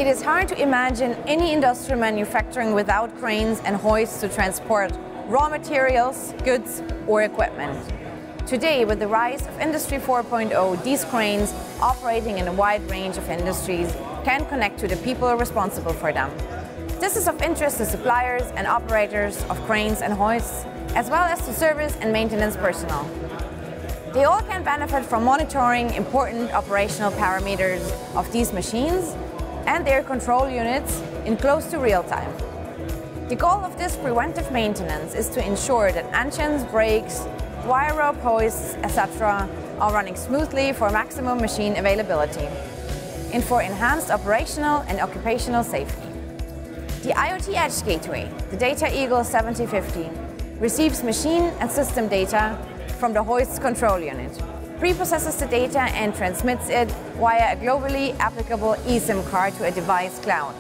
It is hard to imagine any industrial manufacturing without cranes and hoists to transport raw materials, goods, or equipment. Today, with the rise of Industry 4.0, these cranes, operating in a wide range of industries, can connect to the people responsible for them. This is of interest to suppliers and operators of cranes and hoists, as well as to service and maintenance personnel. They all can benefit from monitoring important operational parameters of these machines and their control units in close to real time. The goal of this preventive maintenance is to ensure that engines, brakes, wire rope hoists, etc. are running smoothly for maximum machine availability and for enhanced operational and occupational safety. The IoT Edge Gateway, the Data Eagle 7050, receives machine and system data from the hoist's control unit, preprocesses the data and transmits it via a globally applicable eSIM card to a device cloud.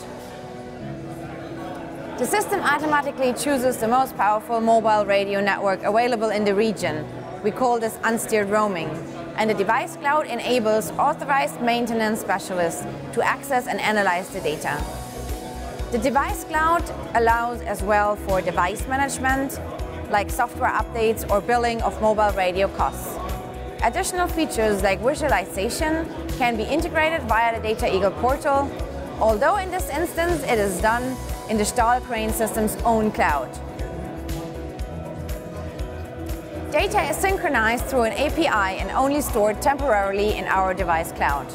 The system automatically chooses the most powerful mobile radio network available in the region. We call this unsteered roaming. And the device cloud enables authorized maintenance specialists to access and analyze the data. The device cloud allows as well for device management, like software updates or billing of mobile radio costs. Additional features like visualization can be integrated via the Data Eagle portal, although in this instance it is done in the Stahl Crane System's own cloud. Data is synchronized through an API and only stored temporarily in our device cloud.